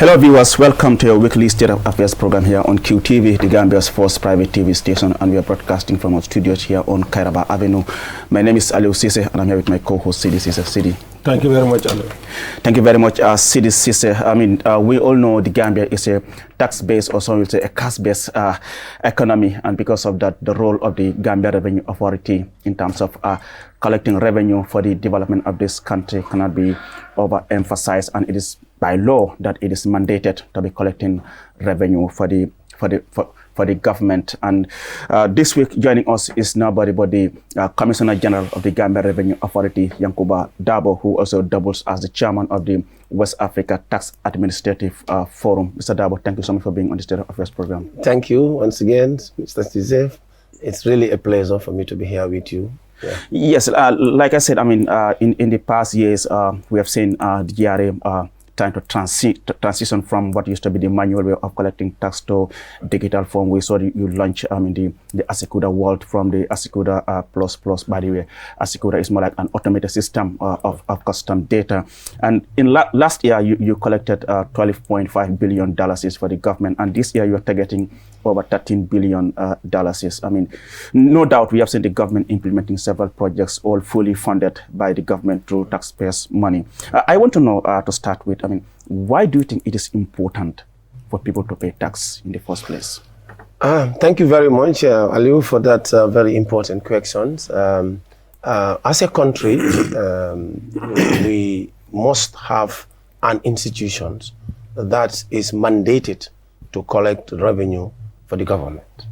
Hello viewers, welcome to your weekly State of Affairs program here on QTV, the Gambia's first private TV station, and we are broadcasting from our studios here on Kairaba Avenue. My name is Aliou Cisse and I'm here with my co-host Sidi Cisse. Sidi. Thank you very much, Aliou. Thank you very much, Sidi Cisse. I mean, we all know the Gambia is a tax-based, or some will say a cash-based economy, and because of that, the role of the Gambia Revenue Authority in terms of collecting revenue for the development of this country cannot be overemphasized, and it is by law that it is mandated to be collecting revenue for the government. And this week joining us is nobody but the Commissioner General of the Gambia Revenue Authority, Yankuba Dabo, who also doubles as the chairman of the West Africa Tax Administrative Forum. Mr. Dabo, thank you so much for being on the State of Affairs program. Thank you once again, Mr. Cisse. It's really a pleasure for me to be here with you. Yeah. Yes, like I said, I mean, in the past years, we have seen the GRA trying to transition from what used to be the manual way of collecting tax to digital form. We saw you launch the Asycuda World from the Asycuda plus. By the way, Asycuda is more like an automated system of custom data. And in last year, you collected $12.5 billion for the government, and this year you are targeting over $13 billion. I mean, no doubt we have seen the government implementing several projects, all fully funded by the government through taxpayers' money. I want to know, to start with, I mean, why do you think it is important for people to pay tax in the first place? Thank you very much, Aliou, for that very important questions. As a country, we must have an institution that is mandated to collect revenue for the government.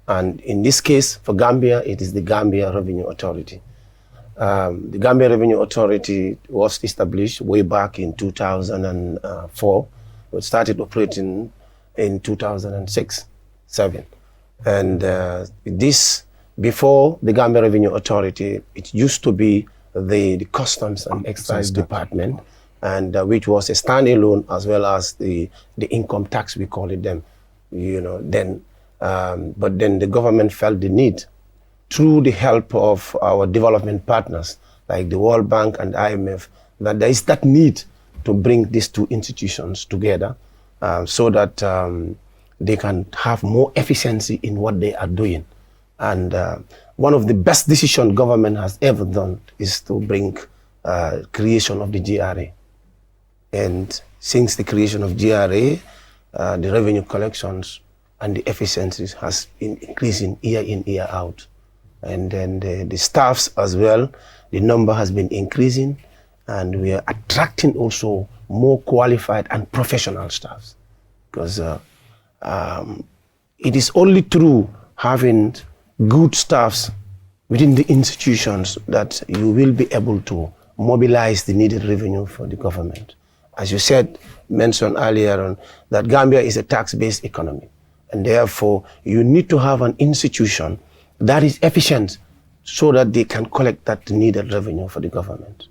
And in this case, for Gambia, it is the Gambia Revenue Authority. The Gambia Revenue Authority was established way back in 2004. It started operating in 2006-07. And this, before the Gambia Revenue Authority, it used to be the Customs and Excise Department, and which was a standalone, as well as the income tax, we call it then. You know, then, but then the government felt the need, through the help of our development partners like the World Bank and IMF, that there is that need to bring these two institutions together so that they can have more efficiency in what they are doing. And one of the best decisions government has ever done is to bring creation of the GRA. And since the creation of GRA, the revenue collections and the efficiencies has been increasing year in, year out. And then the staffs as well, the number has been increasing, and we are attracting also more qualified and professional staffs. Because it is only through having good staffs within the institutions that you will be able to mobilize the needed revenue for the government. As you mentioned earlier on, that Gambia is a tax-based economy, and therefore you need to have an institution that is efficient so that they can collect that needed revenue for the government.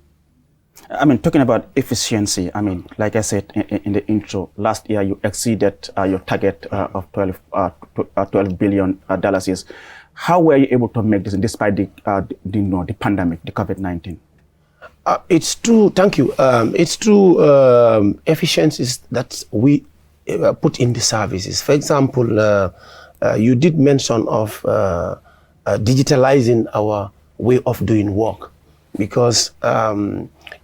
I mean, talking about efficiency, I mean, like I said in the intro, last year you exceeded your target of $12 billion. How were you able to make this despite the pandemic, the COVID-19? It's true, thank you. It's true efficiencies that we put in the services. For example, you did mention of digitalizing our way of doing work, because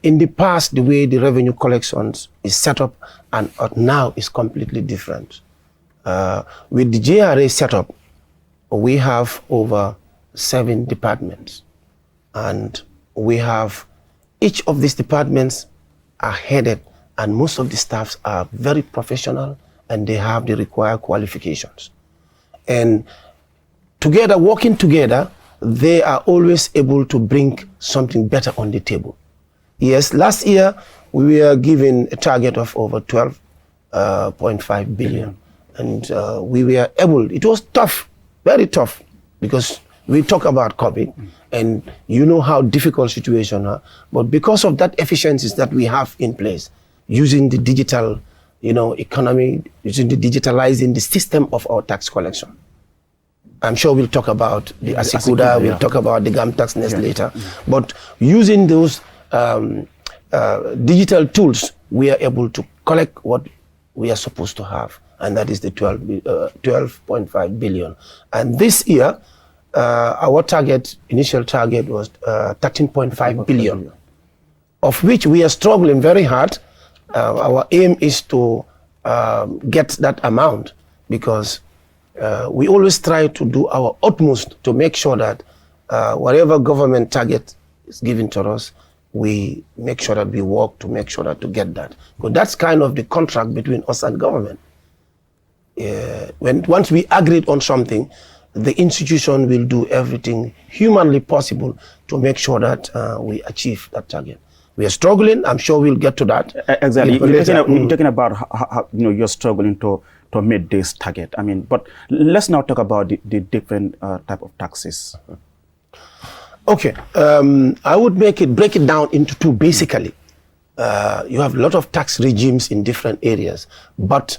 in the past, the way the revenue collections is set up and now is completely different. With the GRA setup, we have over 7 departments, and we have each of these departments are headed, and most of the staffs are very professional and they have the required qualifications. And together, working together, they are always able to bring something better on the table. Yes, last year we were given a target of over $12.5 billion. And we were able, it was tough, very tough, because we talk about COVID, and you know how difficult situation are. But because of that efficiencies that we have in place, using the digital, economy, using the digitalizing the system of our tax collection. I'm sure we'll talk about the Asycuda, we'll talk about the GAM tax nest later. But using those digital tools, we are able to collect what we are supposed to have, and that is the 12.5 billion. And this year, our target, initial target was 13.5 billion, of which we are struggling very hard. Our aim is to get that amount, because we always try to do our utmost to make sure that whatever government target is given to us, we make sure that we work to make sure that to get that. Because that's kind of the contract between us and government. Once we agreed on something, the institution will do everything humanly possible to make sure that we achieve that target. We are struggling. I'm sure we'll get to that. Exactly. You're talking about how you're struggling to meet this target. I mean, but let's now talk about the different type of taxes. Okay, I would break it down into two. Basically, you have a lot of tax regimes in different areas, but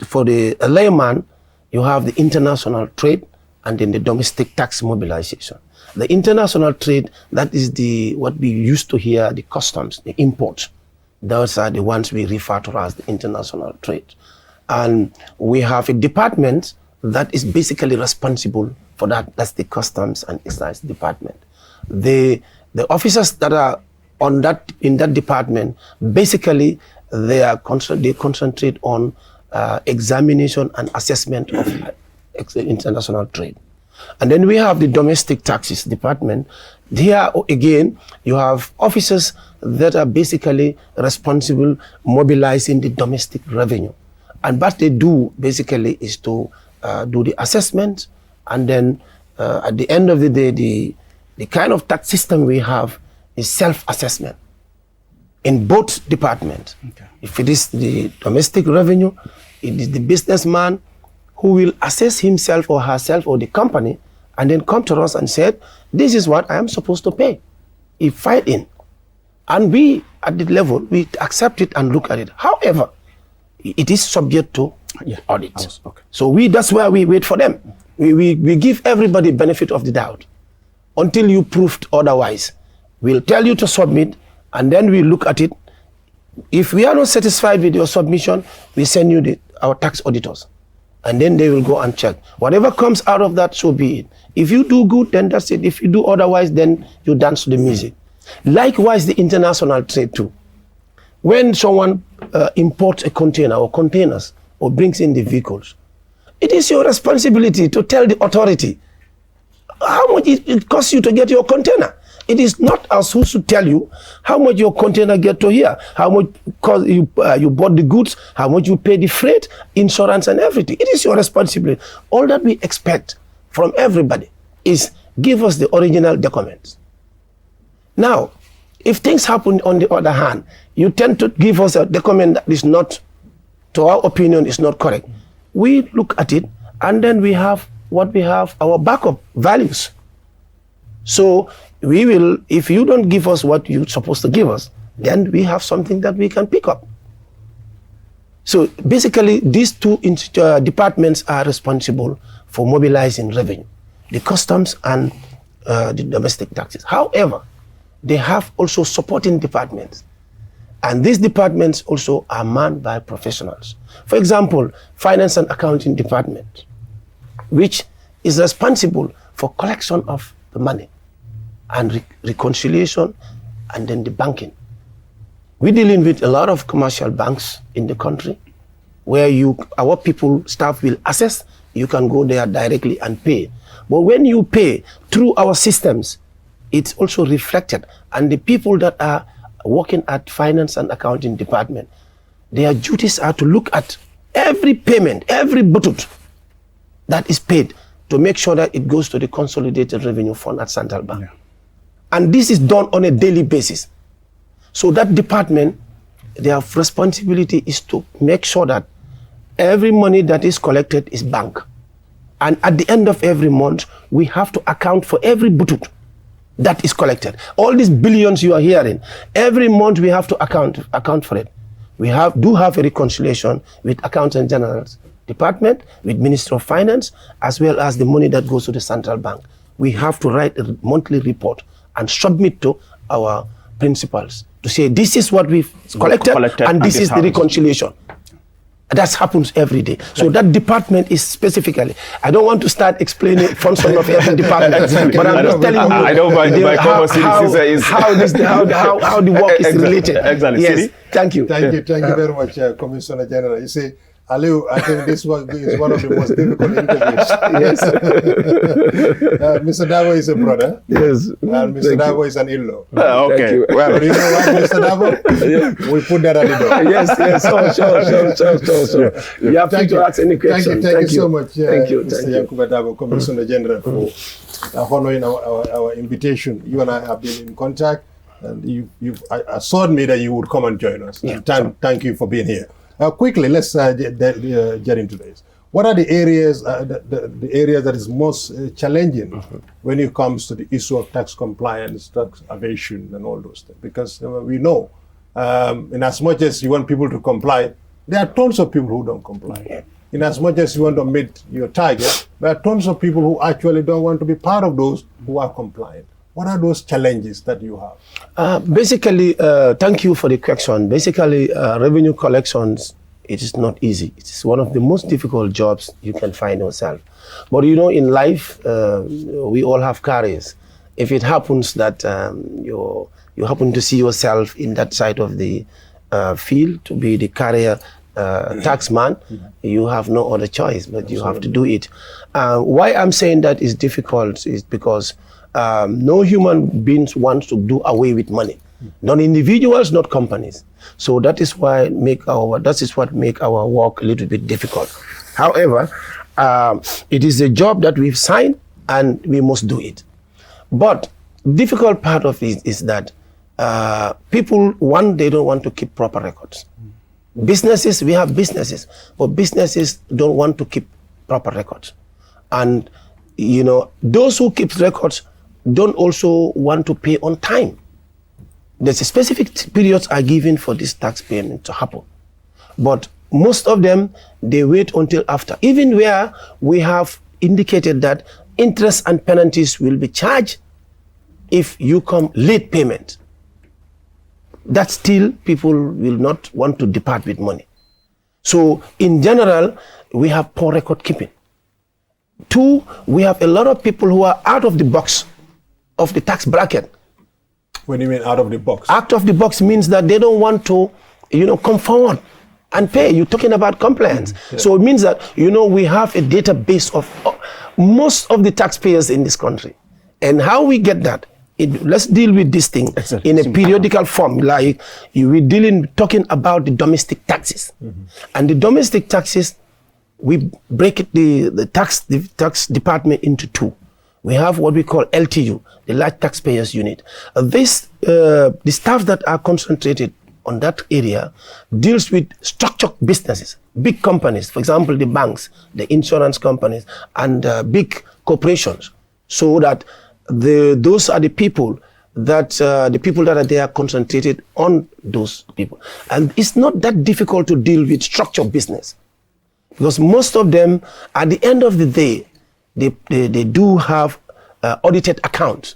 for the layman, you have the international trade and then the domestic tax mobilization. The international trade, that is what we used to hear, the customs, the imports. Those are the ones we refer to as the international trade. And we have a department that is basically responsible for that. That's the Customs and Excise Department. The officers that are in that department, basically they concentrate on examination and assessment of international trade. And then we have the Domestic Taxes Department. Here again, you have officers that are basically responsible mobilizing the domestic revenue. And what they do basically is to do the assessment, and then at the end of the day, the kind of tax system we have is self-assessment in both departments. Okay. If it is the domestic revenue, it is the businessman who will assess himself or herself or the company and then come to us and say, this is what I am supposed to pay. He filed in. And we, at the level, we accept it and look at it. However, it is subject to audit. Okay. So that's where we wait for them. We give everybody benefit of the doubt until you proved otherwise. We'll tell you to submit, and then we look at it. If we are not satisfied with your submission, we send you our tax auditors, and then they will go and check. Whatever comes out of that, so be it. If you do good, then that's it. If you do otherwise, then you dance to the music. Likewise, the international trade too. When someone imports a container or containers or brings in the vehicles, it is your responsibility to tell the authority how much it costs you to get your container. It is not us who should tell you how much your container get to here, how much you bought the goods, how much you pay the freight, insurance and everything. It is your responsibility. All that we expect from everybody is give us the original documents. Now, if things happen on the other hand, you tend to give us a document that is not, to our opinion, is not correct. We look at it, and then we have what we have, our backup values. So we will, if you don't give us what you're supposed to give us, then we have something that we can pick up. So basically, these two departments are responsible for mobilizing revenue, the customs and the domestic taxes. However, they have also supporting departments. And these departments also are manned by professionals. For example, Finance and Accounting Department, which is responsible for collection of the money and reconciliation, and then the banking. We're dealing with a lot of commercial banks in the country where our people, staff will assess, you can go there directly and pay. But when you pay through our systems, it's also reflected. And the people that are working at Finance and Accounting Department, their duties are to look at every payment, every butut that is paid, to make sure that it goes to the Consolidated Revenue Fund at Central Bank. Yeah. And this is done on a daily basis. So that department, their responsibility is to make sure that every money that is collected is banked. And at the end of every month, we have to account for every butut that is collected. All these billions you are hearing, every month we have to account for it. We do have a reconciliation with Accountant General's Department, with Ministry of Finance, as well as the money that goes to the Central Bank. We have to write a monthly report and submit to our principals to say this is what we've collected and this is the reconciliation. That happens every day. So that department is specifically, I don't want to start explaining function of every department, but I'm just telling you I know how the work is related. Exactly. Yes, thank you. Thank you very much, Commissioner General. You see, Aliu, I think this is one of the most difficult interviews. Yes. Mr. Davo is a brother. Yes. And Mr. Davo is an in-law. Okay. Well, you know what, Mr. Davo? We put that at the door. Yes. Sure. You have to ask any question. Thank you so much, Mr. Asycuda Davo, Commissioner General, for honoring our invitation. You and I have been in contact, and you've assured me that you would come and join us. Yeah, thank you for being here. Quickly, let's get into this. What are the areas the areas that is most challenging when it comes to the issue of tax compliance, tax evasion, and all those things? Because we know, in as much as you want people to comply, there are tons of people who don't comply. In as much as you want to meet your target, there are tons of people who actually don't want to be part of those who are compliant. What are those challenges that you have? Basically, thank you for the question. Basically, revenue collections, it is not easy. It is one of the most difficult jobs you can find yourself. But you know, in life, we all have careers. If it happens that you happen to see yourself in that side of the field to be the career taxman, you have no other choice, but you have to do it. Why I'm saying that is difficult is because no human beings wants to do away with money. Not individuals, not companies. So that is what make our work a little bit difficult. However, it is a job that we've signed and we must do it. But difficult part of it is that people, one, they don't want to keep proper records. Businesses, we have businesses, but businesses don't want to keep proper records. And you know, those who keep records don't also want to pay on time. There's a specific periods are given for this tax payment to happen. But most of them, they wait until after. Even where we have indicated that interest and penalties will be charged if you come late payment. That still people will not want to depart with money. So in general, we have poor record keeping. Two, we have a lot of people who are out of the box of the tax bracket. What do you mean out of the box? Out of the box means that they don't want to, come forward and pay. You're talking about compliance. Yeah. So it means that, we have a database of most of the taxpayers in this country. And how we get that? Let's deal with this thing in a periodical form. Like we're talking about the domestic taxes. And the domestic taxes, we break it, the tax department into two. We have what we call LTU, the Large Taxpayers Unit. The staff that are concentrated on that area deals with structured businesses, big companies, for example, the banks, the insurance companies, and big corporations. So that those are the people that are there concentrated on those people. And it's not that difficult to deal with structured business. Because most of them, at the end of the day, they do have audited accounts.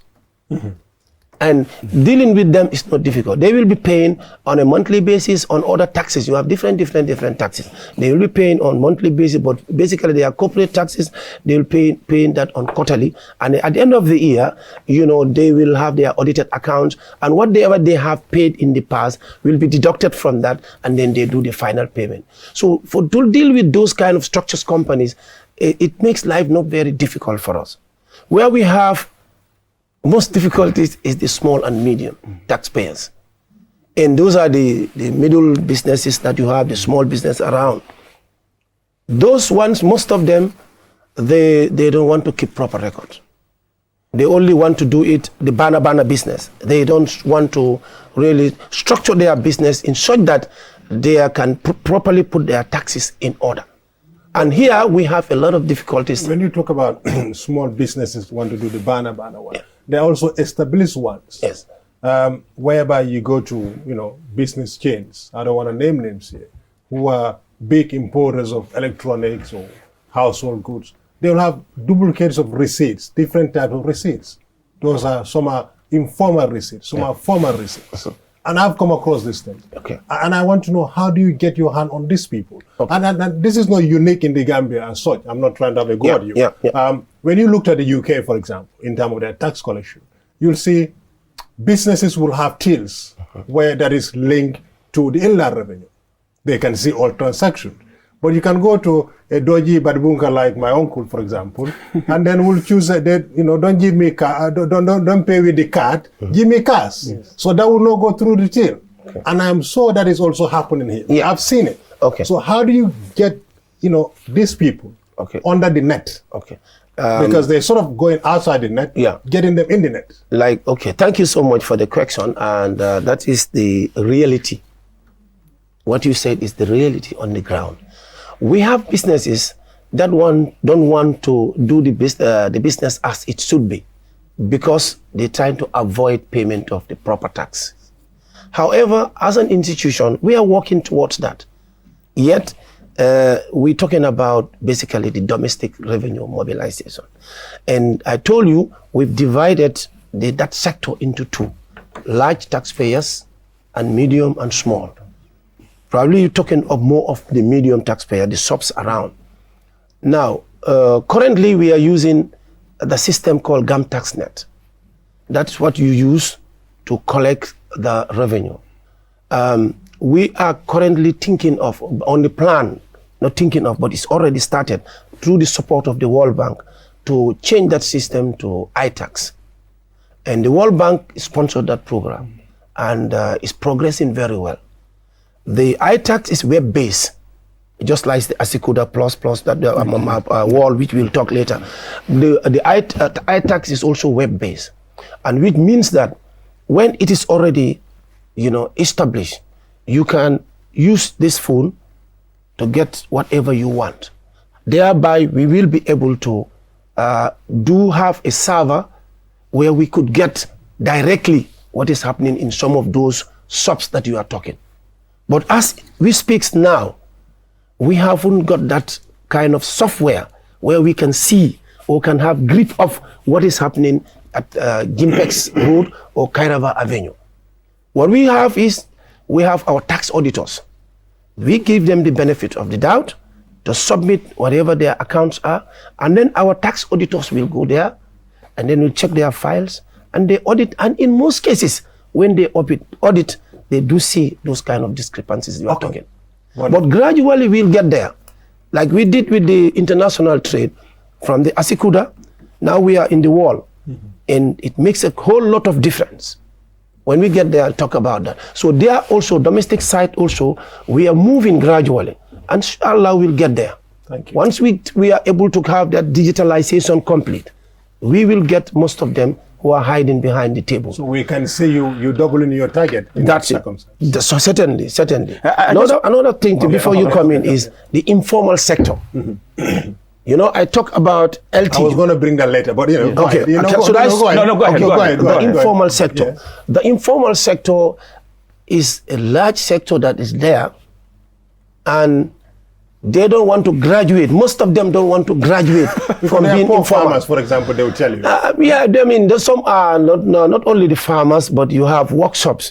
And dealing with them is not difficult. They will be paying on a monthly basis on other taxes. You have different taxes. They will be paying on monthly basis, but basically they are corporate taxes. They will paying that on quarterly. And at the end of the year, they will have their audited accounts, and whatever they have paid in the past will be deducted from that, and then they do the final payment. So to deal with those kind of structures companies, it makes life not very difficult for us. Where we have most difficulties is the small and medium taxpayers. And those are the middle businesses that you have, the small business around. Those ones, most of them, they don't want to keep proper records. They only want to do it, the banner business. They don't want to really structure their business in such that they can properly put their taxes in order. And here we have a lot of difficulties. When you talk about small businesses want to do the banner one, there are also established ones. Yes. Whereby you go to, business chains, I don't want to name names here, who are big importers of electronics or household goods. They will have duplicates of receipts, different types of receipts. Some are informal receipts, some are formal receipts. And I've come across this thing. Okay. And I want to know, how do you get your hand on these people? Okay. And this is not unique in the Gambia as such. I'm not trying to have a go at you. Yeah. When you looked at the UK, for example, in terms of their tax collection, you'll see businesses will have tills where that is linked to the inland revenue. They can see all transactions. But you can go to a dodgy badbunka like my uncle, for example, and then we'll choose don't give me don't pay with the card, give me cash. Yes. So that will not go through the till. Okay. And I'm sure that is also happening here. Yeah. I've seen it. Okay. So how do you get these people under the net? Okay. Because they're sort of going outside the net, getting them in the net. Thank you so much for the question, and that is the reality. What you said is the reality on the ground. We have businesses that don't want to do the business as it should be because they're trying to avoid payment of the proper tax. However, as an institution, we are working towards that. Yet, we're talking about basically the domestic revenue mobilization. And I told you, we've divided that sector into two: large taxpayers and medium and small. Probably you're talking of more of the medium taxpayer, the shops around. Now, currently we are using the system called GAM TaxNet. That's what you use to collect the revenue. We are currently thinking of, on the plan, not thinking of, but it's already started through the support of the World Bank to change that system to iTax. And the World Bank sponsored that program and is progressing very well. The iTax is web-based, just like the Asycuda Plus that wall, which we'll talk later. The iTax is also web-based, and which means that when it is already, established, you can use this phone to get whatever you want. Thereby, we will be able to have a server where we could get directly what is happening in some of those shops that you are talking. But as we speak now, we haven't got that kind of software where we can see or can have grip of what is happening at Gimpex Road or Kairava Avenue. What we have is, we have our tax auditors. We give them the benefit of the doubt to submit whatever their accounts are, and then our tax auditors will go there, and then we'll check their files, and they audit, and in most cases, when they audit, they do see those kind of discrepancies you are talking. But gradually we'll get there. Like we did with the international trade from the Asycuda, now we are in the wall. And it makes a whole lot of difference. When we get there, I'll talk about that. So there also, domestic side also, we are moving gradually. And inshallah, we'll get there. Thank you. Once we are able to have that digitalization complete, we will get most of them who are hiding behind the table. So we can see you doubling your target. That's it. So certainly. Another thing before you come in is the informal sector. I talk about LT. I was going to bring that later, but go ahead. Go ahead. The informal sector. Yes. The informal sector is a large sector that is there, and they don't want to graduate. Most of them don't want to graduate from being informal. Farmers, for example, they will tell you. There's some are not only the farmers, but you have workshops,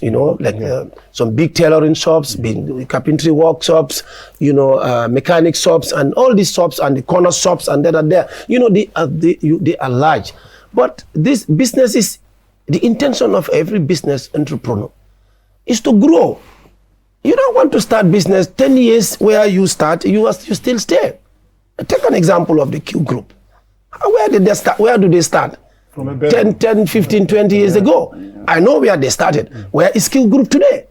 some big tailoring shops, big carpentry workshops, mechanic shops, and all these shops and the corner shops and that are there. They are large. But this business is, the intention of every business entrepreneur is to grow. You don't want to start business 10 years where you start, you still stay. Take an example of the Q group. Where did they start? Where do they start? From 10, 15, 20 years ago. I know where they started. Where is Q group today?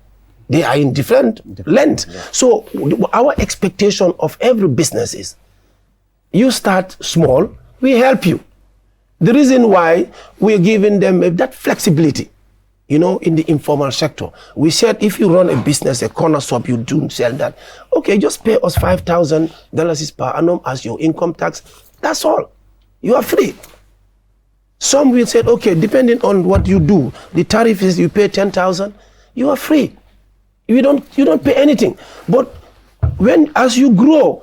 They are in different length. So our expectation of every business is, you start small, we help you. The reason why we're giving them that flexibility, in the informal sector. We said, if you run a business, a corner shop, you do sell that. Okay, just pay us $5,000 per annum as your income tax. That's all. You are free. Some will say, okay, depending on what you do, the tariff is you pay $10,000. You are free. You don't pay anything. But as you grow,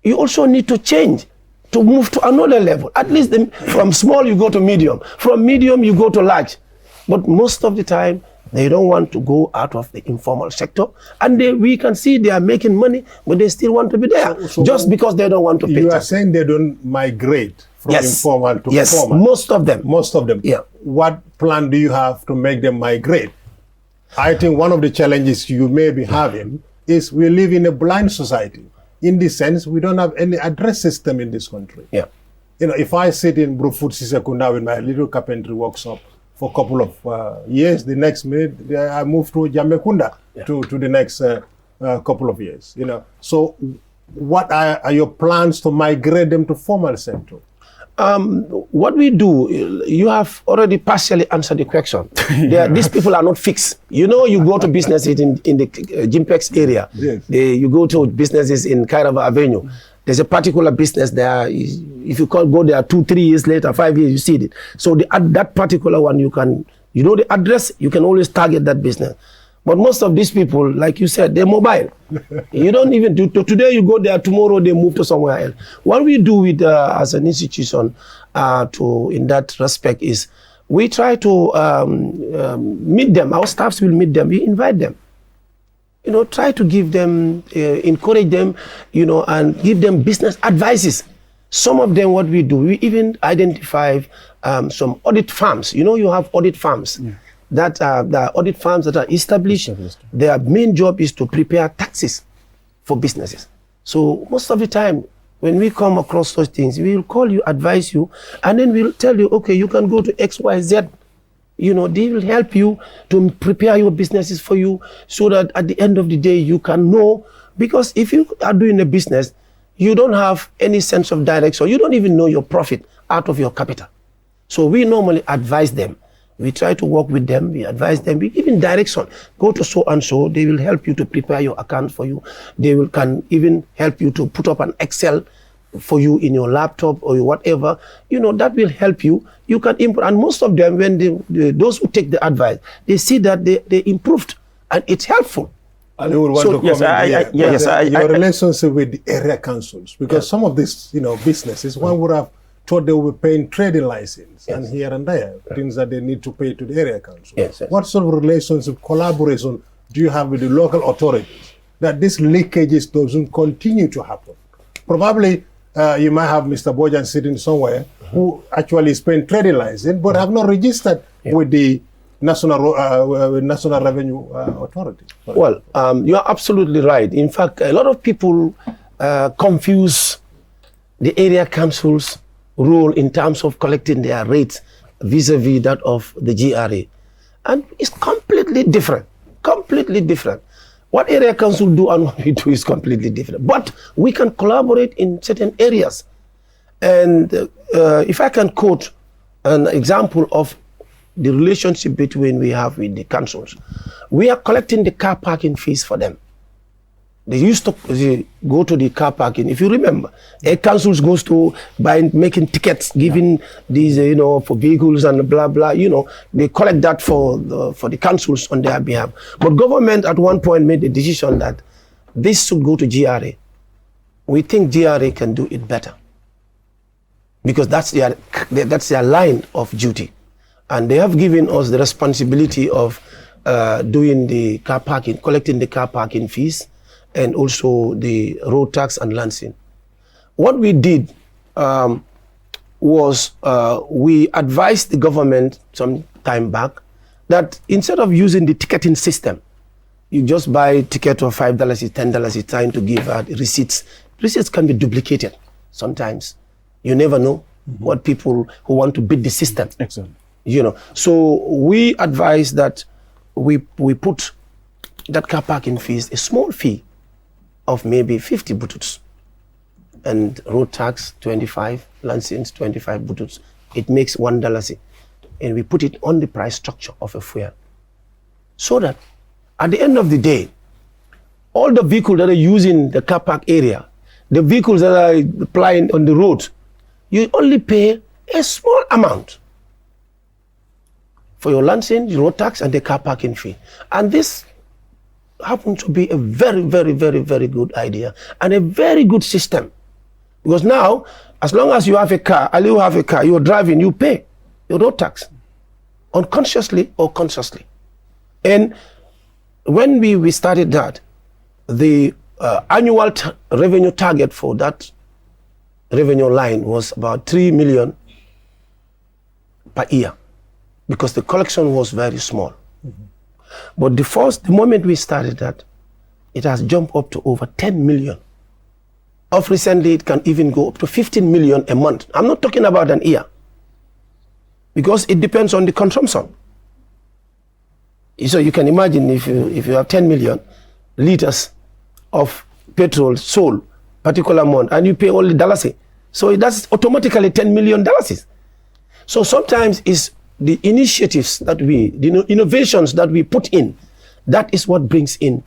you also need to change to move to another level. At least from small you go to medium. From medium you go to large. But most of the time, They don't want to go out of the informal sector. And we can see they are making money, but they still want to be there, just because they don't want to pay tax. You are saying they don't migrate from informal to formal? Most of them. Most of them. Yeah. What plan do you have to make them migrate? I think one of the challenges you may be having is we live in a blind society. In this sense, we don't have any address system in this country. Yeah. You know, if I sit in Brufut Asycuda with my little carpentry workshop for a couple of years, the next minute I move to Jamekunda to the next couple of years. You know, so what are your plans to migrate them to formal sector? What we do, you have already partially answered the question. These people are not fixed. You know, you go to businesses in the Jimpex area. Yes. You go to businesses in Kairava Avenue. There's a particular business there. If you go there 2-3 years later, 5 years, you see it. So that particular one, you know the address, you can always target that business. But most of these people, like you said, they're mobile. You don't even do, today you go there, tomorrow they move to somewhere else. What we do with as an institution in that respect is we try to meet them. Our staffs will meet them. We invite them. You know, try to give them, encourage them, you know, and give them business advices. Some of them, what we do, we even identify some audit firms. You know, you have audit firms. Yeah. That the audit firms that are established, their main job is to prepare taxes for businesses. So most of the time, when we come across such things, we will call you, advise you, and then we'll tell you, okay, you can go to XYZ. You know, they will help you to prepare your businesses for you so that at the end of the day, you can know. Because if you are doing a business, you don't have any sense of direction. You don't even know your profit out of your capital. So we normally advise them. We try to work with them, we advise them, we give them direction. Go to so and so, they will help you to prepare your account for you. They can even help you to put up an Excel for you in your laptop or whatever. You know, that will help you. You can improve. And most of them, when those who take the advice, they see that they improved and it's helpful. And you would want to comment your relationship with the area councils, because some of these, you know, businesses, one would have thought they were paying trading license and here and there, things that they need to pay to the area council. What sort of relationship, collaboration do you have with the local authorities that these leakages doesn't continue to happen? Probably you might have Mr. Bojan sitting somewhere who actually is paying trading license but have not registered with the National Revenue Authority. Well, you are absolutely right. In fact, a lot of people confuse the area councils role in terms of collecting their rates vis-a-vis that of the GRA. And it's completely different, What area council do and what we do is completely different. But we can collaborate in certain areas. And if I can quote an example of the relationship between we have with the councils, we are collecting the car parking fees for them. They used to go to the car parking. If you remember, a councils goes to making tickets, giving these, you know, for vehicles and blah, blah, you know, they collect that for the councils on their behalf. But government at one point made the decision that this should go to GRA. We think GRA can do it better because that's their line of duty. And they have given us the responsibility of doing the car parking, collecting the car parking fees, and also the road tax and lancing. What we did was we advised the government some time back that instead of using the ticketing system, you just buy a ticket of $5, $10, it's time to give out receipts. Receipts can be duplicated sometimes. You never know what people who want to beat the system. Excellent. You know, so we advise that we put that car parking fees, a small fee of maybe 50 bututs, and road tax 25, lancings 25 bututs. It makes $1, and we put it on the price structure of a fuel, so that at the end of the day, all the vehicles that are using the car park area, the vehicles that are plying on the road, you only pay a small amount for your lancing, your road tax, and the car parking fee. And this happened to be a very, very, very, very good idea and a very good system. Because now, as long as you have a car, you're driving, you pay your road tax, unconsciously or consciously. And when we started that, the annual revenue target for that revenue line was about 3 million per year, because the collection was very small. But the moment we started that, it has jumped up to over 10 million. Of recently, it can even go up to 15 million a month. I'm not talking about an year, because it depends on the consumption. So you can imagine if you have 10 million liters of petrol sold particular month, and you pay only dollars, so that's automatically $10 million. So sometimes it's the initiatives that the innovations that we put in, that is what brings in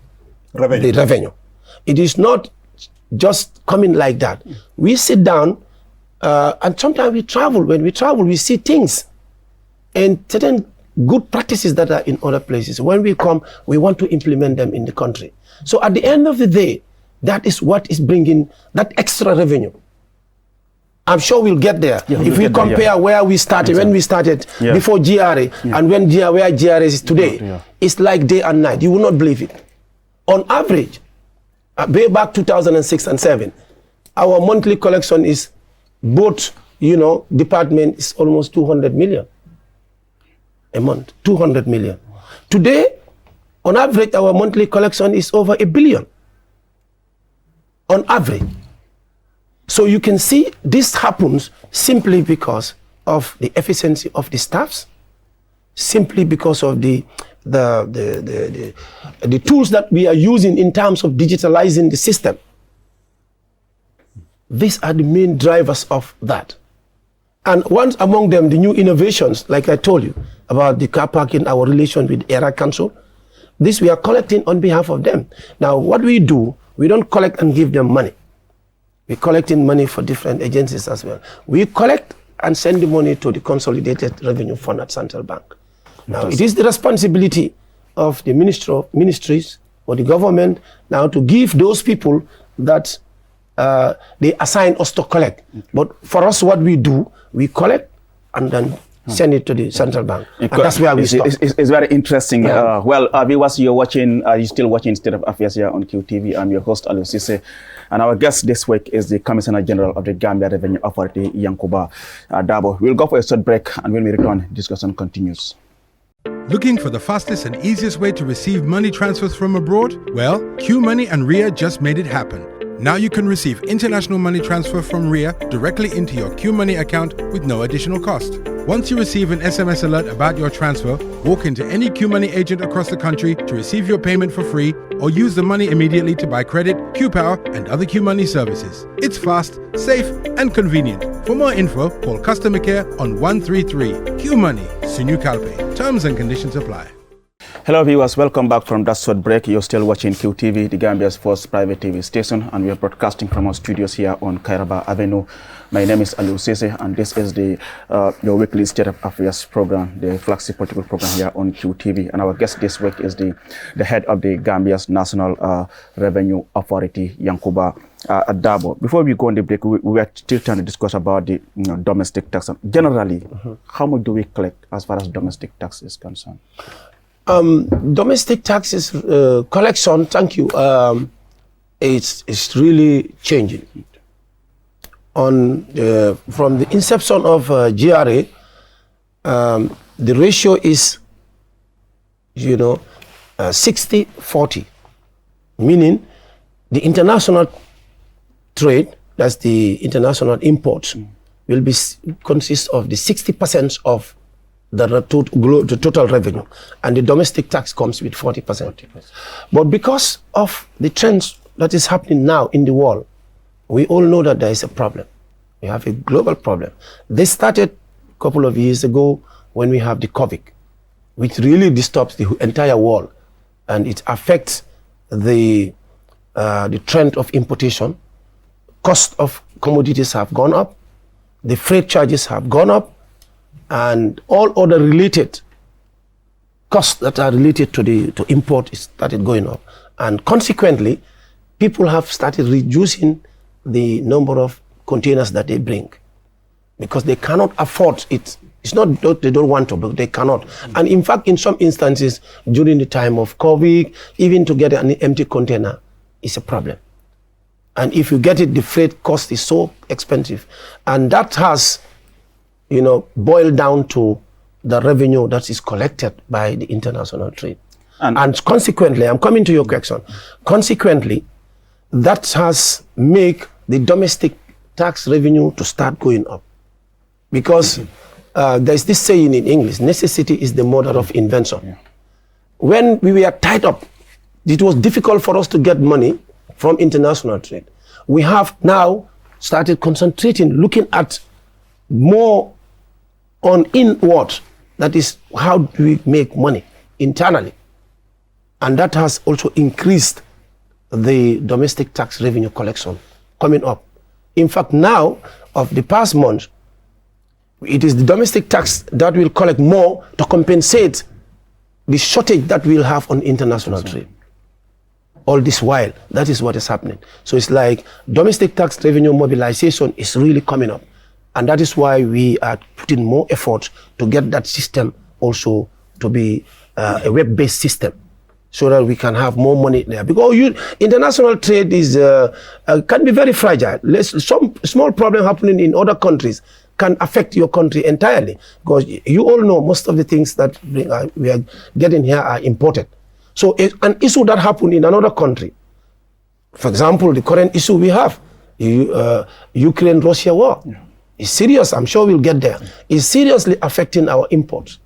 the revenue. It is not just coming like that. We sit down, and sometimes we travel. When we travel, we see things and certain good practices that are in other places. When we come, we want to implement them in the country. So at the end of the day, that is what is bringing that extra revenue. I'm sure we'll get there. Yeah, if we compare where we started, when we started before GRA, and where GRA is today, it's like day and night. You will not believe it. On average, way back 2006 and 7, our monthly collection is both, department is almost 200 million a month, 200 million. Today, on average, our monthly collection is over $1 billion. On average. So you can see this happens simply because of the efficiency of the staffs, simply because of the tools that we are using in terms of digitalizing the system. These are the main drivers of that. And once among them, the new innovations, like I told you, about the car parking, our relation with Area Council, this we are collecting on behalf of them. Now, what we do, we don't collect and give them money. We're collecting money for different agencies as well. We collect and send the money to the Consolidated Revenue Fund at Central Bank. Now, it is the responsibility of the ministries or the government now to give those people that they assign us to collect. But for us, what we do, we collect and then send it to the central bank. And that's where we stop. It's very interesting. Viewers, you're still watching State of Affairs here on QTV. I'm your host, Asycuda. And our guest this week is the Commissioner General of the Gambia Revenue Authority, Yankuba Dabo. We'll go for a short break, and when we return, discussion continues. Looking for the fastest and easiest way to receive money transfers from abroad? Well, QMoney and RIA just made it happen. Now you can receive international money transfer from RIA directly into your QMoney account with no additional cost. Once you receive an SMS alert about your transfer, walk into any QMoney agent across the country to receive your payment for free, or use the money immediately to buy credit, QPower, and other QMoney services. It's fast, safe, and convenient. For more info, call customer care on 133. QMoney, Sinu Calpe. Terms and conditions apply. Hello viewers, welcome back from that short break. You're still watching QTV, the Gambia's first private TV station, and we are broadcasting from our studios here on Kairaba Avenue. My name is Asycuda, and this is your weekly State of Affairs program, the flagship political program here on QTV. And our guest this week is the head of the Gambia's National Revenue Authority, Yankuba Dabo. Before we go on the break, we were still trying to discuss about the domestic tax. Generally, how much do we collect as far as domestic tax is concerned? Domestic taxes collection, thank you, it's really changing. From the inception of GRA, the ratio is, 60-40, meaning the international trade, that's the international imports, will consist of the 60% of the total revenue, and the domestic tax comes with 40%. But because of the trends that is happening now in the world, we all know that there is a problem. We have a global problem. This started a couple of years ago when we have the COVID, which really disturbs the entire world, and it affects the trend of importation. Cost of commodities have gone up, the freight charges have gone up, and all other related costs that are related to import started going up. And consequently, people have started reducing the number of containers that they bring because they cannot afford it It's not that they don't want to, but they cannot. And in fact, in some instances, during the time of COVID, even to get an empty container is a problem. And if you get it, the freight cost is so expensive. And that has, boiled down to the revenue that is collected by the international trade. And consequently, I'm coming to your question, consequently, that has made the domestic tax revenue to start going up. Because there's this saying in English, necessity is the mother of invention. Yeah. When we were tied up, it was difficult for us to get money from international trade. We have now started concentrating, looking at more on inward, that is, how do we make money internally? And that has also increased the domestic tax revenue collection coming up. In fact, now, of the past month, it is the domestic tax that will collect more to compensate the shortage that we'll have on international trade. All this while, that is what is happening. So it's like domestic tax revenue mobilization is really coming up. And that is why we are putting more effort to get that system also to be a web-based system, so that we can have more money there. Because international trade is can be very fragile. Some small problem happening in other countries can affect your country entirely. Because you all know most of the things that we are getting here are imported. So an issue that happened in another country, for example, the current issue we have, Ukraine-Russia war, is serious. I'm sure we'll get there. Is seriously affecting our imports.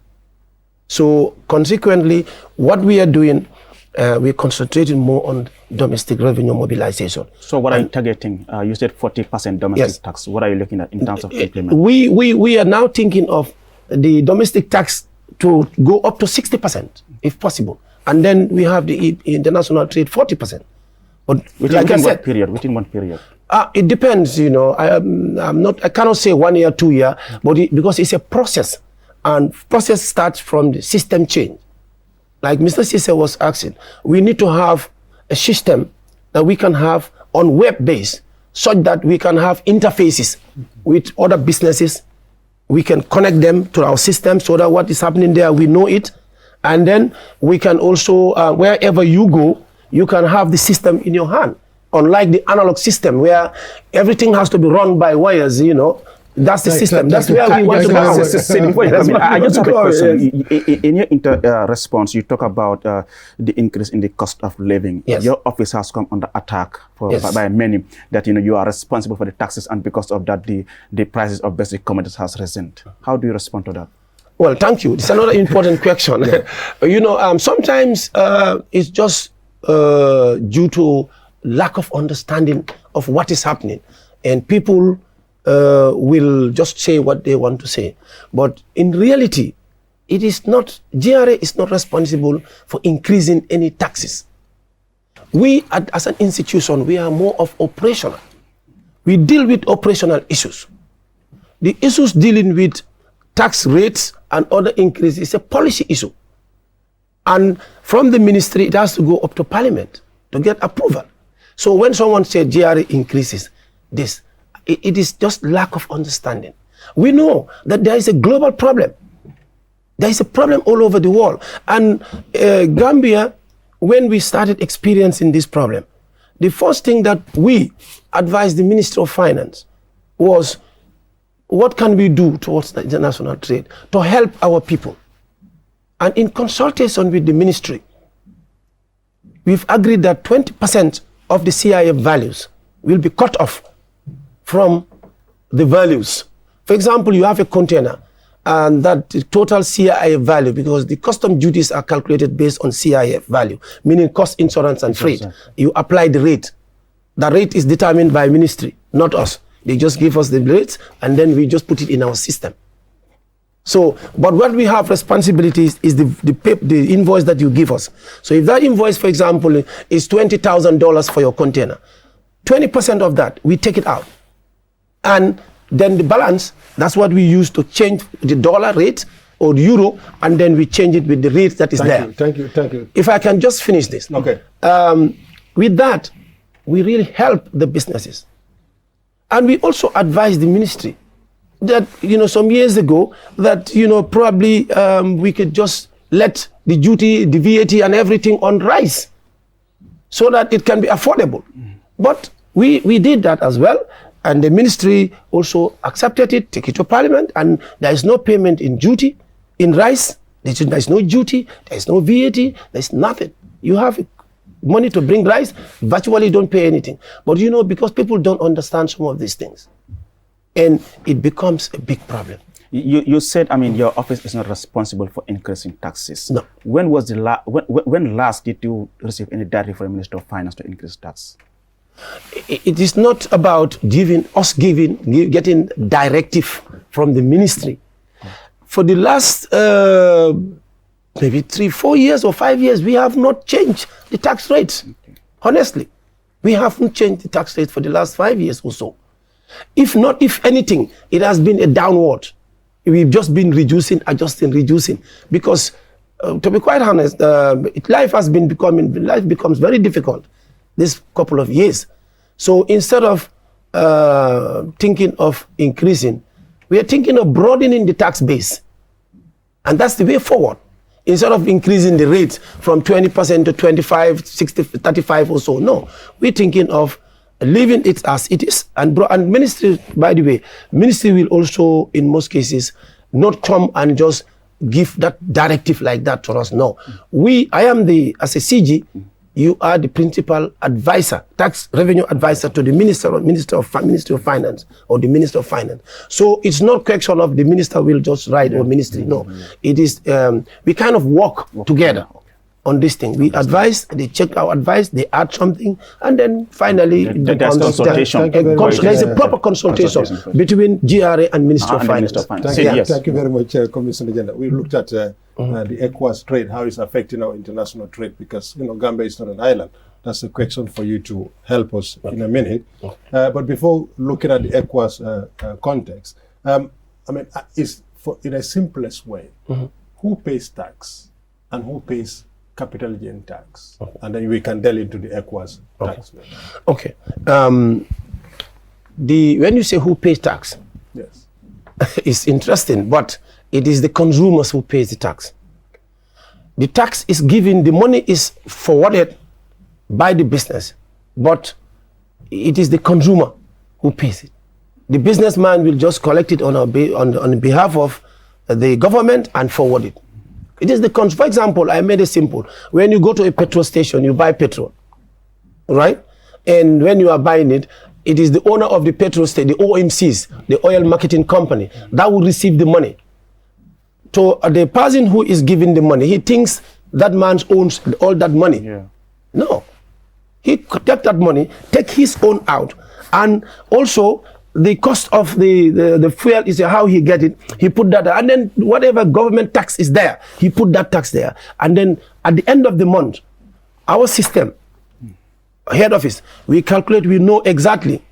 So consequently, what we are doing, we're concentrating more on domestic revenue mobilization. So what are you targeting? You said 40% domestic tax. What are you looking at in terms of implementation? We are now thinking of the domestic tax to go up to 60%, if possible. And then we have the international trade 40%. But within what period? Within one period? It depends, I cannot say 1 year, 2 year, but because it's a process. And process starts from the system change. Like Mr. Sise was asking, we need to have a system that we can have on web base, such that we can have interfaces with other businesses. We can connect them to our system so that what is happening there, we know it. And then we can also, wherever you go, you can have the system in your hand. Unlike the analog system where everything has to be run by wires, That's the system. That's where we want to go. I just have a question. In your response, you talk about the increase in the cost of living. Yes. Your office has come under attack by many that you are responsible for the taxes, and because of that, the prices of basic commodities has risen. How do you respond to that? Well, thank you. It's another important question. Sometimes it's just due to lack of understanding of what is happening, and people will just say what they want to say. But in reality, it is not, GRA is not responsible for increasing any taxes. We, as an institution, we are more of operational. We deal with operational issues. The issues dealing with tax rates and other increases is a policy issue. And from the ministry, it has to go up to parliament to get approval. So when someone says GRA increases this, it is just lack of understanding. We know that there is a global problem. There is a problem all over the world. And Gambia, when we started experiencing this problem, the first thing that we advised the Ministry of Finance was, what can we do towards the international trade to help our people? And in consultation with the ministry, we've agreed that 20% of the CIF values will be cut off from the values. For example, you have a container and that the total CIF value, because the custom duties are calculated based on CIF value, meaning cost, insurance, and freight. You apply the rate. The rate is determined by ministry, not us. They just give us the rates and then we just put it in our system. So, but what we have responsibilities is the invoice that you give us. So if that invoice, for example, is $20,000 for your container, 20% of that, we take it out. And then the balance, that's what we use to change the dollar rate or the euro, and then we change it with the rate that is there. Thank you. If I can just finish this. Okay. With that, we really help the businesses. And we also advise the ministry that, some years ago, that, probably we could just let the duty, the VAT and everything on rice so that it can be affordable. But we did that as well. And the ministry also accepted it, take it to parliament, and there is no payment in duty, in rice. There is no duty, there is no VAT, there is nothing. You have money to bring rice, virtually don't pay anything. But because people don't understand some of these things, and it becomes a big problem. You said, your office is not responsible for increasing taxes. No. When was when last did you receive any directive from the Minister of Finance to increase tax? It is not about getting directive from the ministry. For the last maybe 3-4 years or 5 years, we have not changed the tax rates. Okay. Honestly, we haven't changed the tax rate for the last 5 years or so. If anything, it has been a downward. We've just been reducing, adjusting, reducing. Because, to be quite honest, life becomes very difficult this couple of years. So instead of thinking of increasing, we are thinking of broadening the tax base. And that's the way forward. Instead of increasing the rate from 20% to 25, 60, 35 or so. No, we're thinking of leaving it as it is. And ministry, by the way, ministry will also, in most cases, not come and just give that directive like that to us. No. As a CG, you are the principal advisor, tax revenue advisor to the Ministry of Finance or the Minister of Finance. So it's not question of the minister will just write or ministry. No, it is, we kind of work together on this thing. We advise, they check our advice, they add something, and then finally there's consultation. There's a proper consultation between GRA and Minister of Finance. Thank you very much, Commissioner General. We looked at the ECOWAS trade, how it's affecting our international trade, because Gambia is not an island. That's a question for you to help us in a minute. But before looking at the ECOWAS context, in a simplest way, who pays tax and who pays capital gain tax? And then we can delve into the ECOWAS tax. Okay. When you say who pays tax, yes, it's interesting, but it is the consumers who pays the tax. The tax is given, the money is forwarded by the business, but it is the consumer who pays it. The businessman will just collect it on behalf of the government and forward it. It is for example, I made it simple. When you go to a petrol station, you buy petrol, right? And when you are buying it, it is the owner of the petrol station, the OMCs, the oil marketing company, that will receive the money. To the person who is giving the money, he thinks that man owns all that money. Yeah. No. He take that money, take his own out, and also the cost of the fuel is how he get it. He put that, and then whatever government tax is there, he put that tax there. And then at the end of the month, our system, head office, we calculate, we know exactly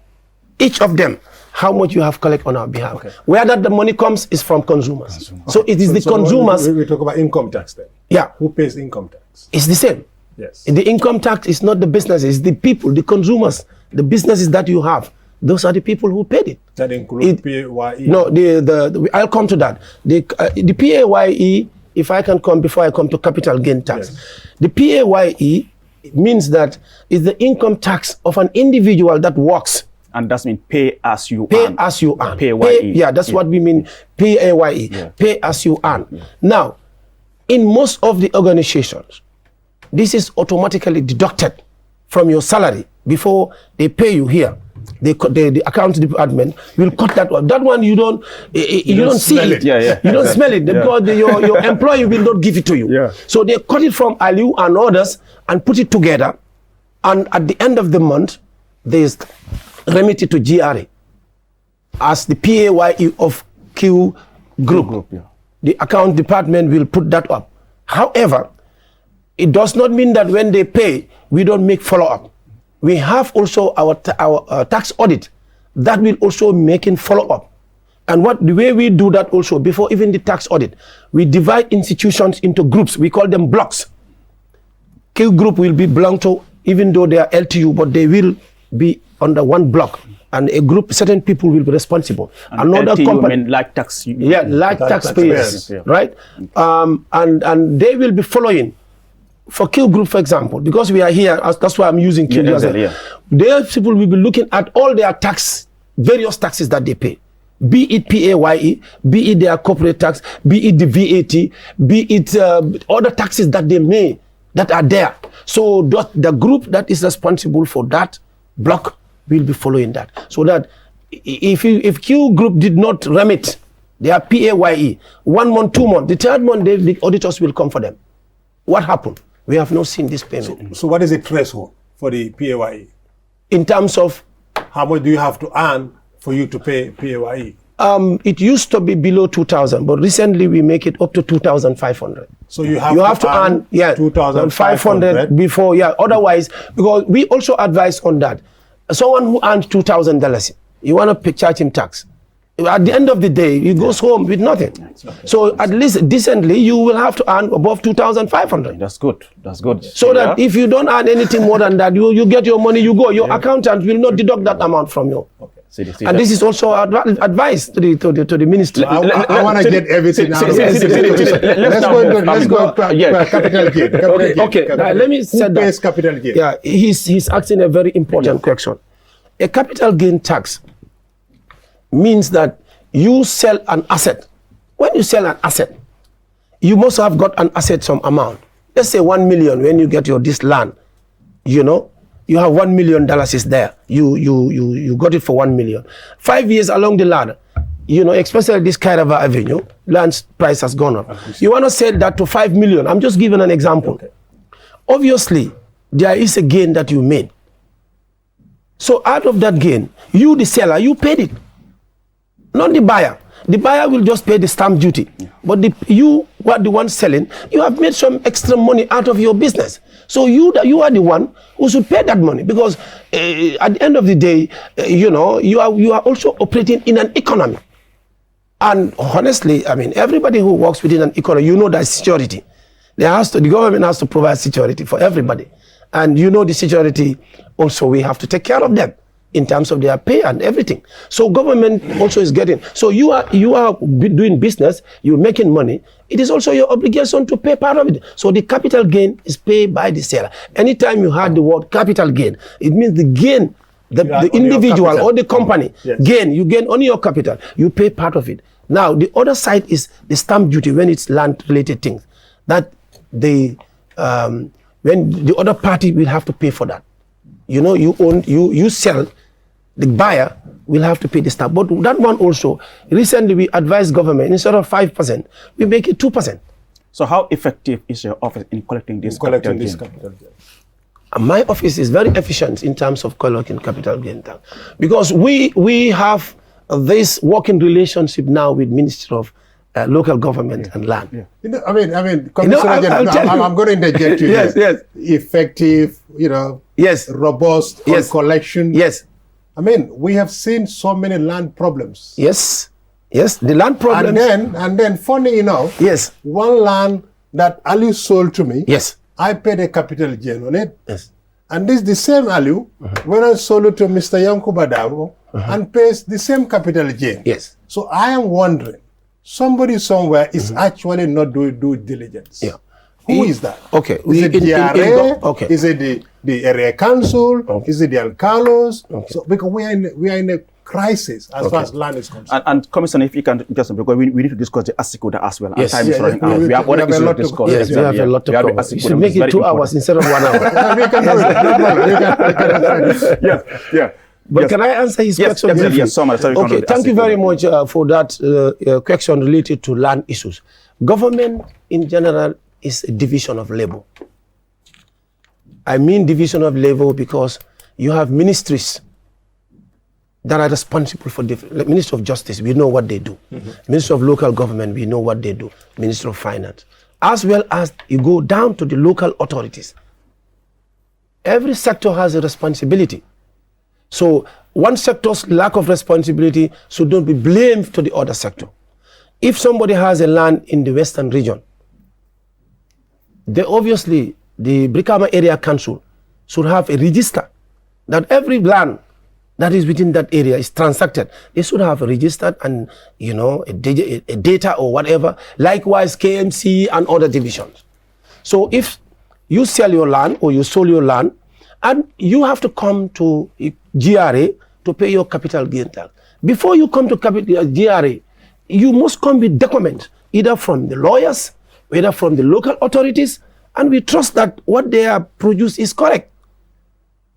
each of them how much you have collect on our behalf. Okay. Where that the money comes is from consumers. So it is the consumers. We talk about income tax then. Yeah. Who pays income tax? It's the same. Yes. The income tax is not the businesses, it's the people, the consumers, the businesses that you have. Those are the people who paid it. That includes PAYE? No, I'll come to that. The PAYE, if I can come before I come to capital gain tax. Yes. The PAYE means that it's the income tax of an individual that works. And that means pay as you earn. Pay as you earn. PAYE. That's what we mean, PAYE. Yeah. Pay as you earn. Yeah. Now, in most of the organizations, this is automatically deducted from your salary before they pay you here. The account department will cut that one. That one you don't see it. Yeah. You don't smell it because your employee will not give it to you. Yeah. So they cut it from Aliu and others and put it together. And at the end of the month, there's remitted to GRA as the PAYE of Q group. Yeah. The account department will put that up. However, it does not mean that when they pay, we don't make follow-up. We have also our tax audit that will also make follow-up. And the way we do that also, before even the tax audit, we divide institutions into groups. We call them blocks. Q group will be belong to, even though they are LTU, but they will be under one block. and a group, certain people will be responsible. And another LTU, company, like tax. like taxpayers, taxpayers. right? And they will be following. For Q Group, for example, because we are here, that's why I'm using Q. Their people will be looking at all their various taxes that they pay. Be it PAYE, be it their corporate tax, be it the VAT, be it other taxes that they may, that are there. So the group that is responsible for that block will be following that. So that if Q Group did not remit their PAYE 1 month, 2 months, the third month the auditors will come for them. What happened? We have not seen this payment. So what is the threshold for the PAYE? In terms of how much do you have to earn for you to pay PAYE? It used to be below 2,000, but recently we make it up to 2,500. So you have to earn 2,500 before, otherwise, because we also advise on that. Someone who earns $2,000, you want to charge him tax. At the end of the day, he goes home with nothing. So at least decently, you will have to earn above 2,500. That's good. That's good. So that if you don't earn anything more than that, you get your money, you go. Your accountant will not deduct that amount from you. And this is also advice to the ministry. I want to get everything out of it. Let's go to capital gain. Okay, let me say that. Who pays capital gain? Yeah, he's asking a very important question. A capital gain tax means that you sell an asset. When you sell an asset, you must have got an asset some amount. Let's say 1 million when you get this land, you have $1 million is there. You got it for 1 million. 5 years along the ladder, especially this Kairava Avenue, land price has gone up. You want to sell that to 5 million. I'm just giving an example. Okay. Obviously, there is a gain that you made. So out of that gain, you, the seller, you paid it. Not the buyer. The buyer will just pay the stamp duty. But you are the one selling. You have made some extra money out of your business. So you are the one who should pay that money, because at the end of the day, you are also operating in an economy. And honestly, I mean, everybody who works within an economy, there's security. The government has to provide security for everybody. And the security also, we have to take care of them in terms of their pay and everything. So government also is getting. So you are doing business, you're making money. It is also your obligation to pay part of it. So the capital gain is paid by the seller. Anytime you heard the word capital gain, it means the gain, the individual or the company gain. You gain on your capital. You pay part of it. Now the other side is the stamp duty when it's land-related things. That when the other party will have to pay for that. You sell, the buyer will have to pay the stamp. But that one also, recently we advised government, instead of 5%, we make it 2%. So how effective is your office in collecting this capital gain? My office is very efficient in terms of collecting capital gain tax, because we have this working relationship now with Ministry of Local Government and Land. I mean, Commissioner General, I'm going to interject you. Yes. Effective, robust on collection. Yes. I mean, we have seen so many land problems. Yes, the land problems. And then, funny enough, one land that Ali sold to me, I paid a capital gain on it. Yes. And this is the same Ali, when I sold it to Mr. Yankuba Davo, and pays the same capital gain. Yes. So I am wondering, somebody somewhere is actually not doing due diligence. Yeah. Who is that? Okay. Is it DRA? Is it the area council? Okay. Is it the alcalos? Okay. So because we are in a crisis as far as land is concerned. And Commissioner, if you can just, because we need to discuss the Asycuda as well. Yes. Time is running out. We have a lot to discuss. Yes, we have a lot to cover. You should make it 2 hours instead of 1 hour. We can do it. Yeah. But can I answer his question? Yes, okay, thank you very much for that question related to land issues. Government in general is a division of labor. I mean division of labor because you have ministries that are responsible for different. Like Minister of Justice, we know what they do. Minister of Local Government, we know what they do. Minister of Finance. As well as you go down to the local authorities. Every sector has a responsibility. So one sector's lack of responsibility should not be blamed to the other sector. If somebody has a land in the western region, obviously the Brikama Area Council should have a register that every land that is within that area is transacted, they should have registered and, you know, a data or whatever. Likewise, KMC and other divisions. So if you sell your land or you sold your land, and you have to come to GRA to pay your capital gain tax. Before you come to GRA, you must come with documents, either from the lawyers, either from the local authorities, and we trust that what they have produced is correct.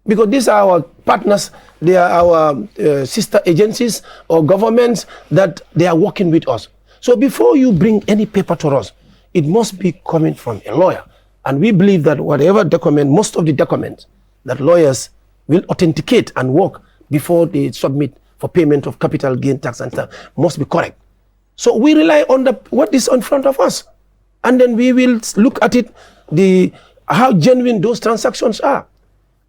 Because these are our partners, they are our sister agencies or governments that they are working with us. So before you bring any paper to us, it must be coming from a lawyer. And we believe that whatever document, most of the documents that lawyers will authenticate and work before they submit for payment of capital gain tax and stuff must be correct. So we rely on what is in front of us. And then we will look at it, how genuine those transactions are.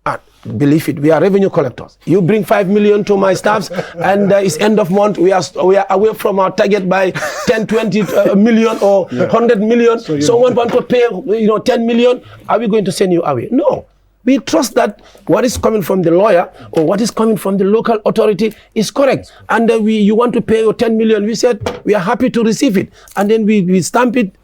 And believe it, we are revenue collectors. You bring 5 million to my staffs, and it's end of month. We are away from our target by 10, 20 million or 100 million. So someone want to pay, 10 million. Are we going to send you away? No. We trust that what is coming from the lawyer or what is coming from the local authority is correct. And you want to pay your 10 million. We said we are happy to receive it, and then we stamp it,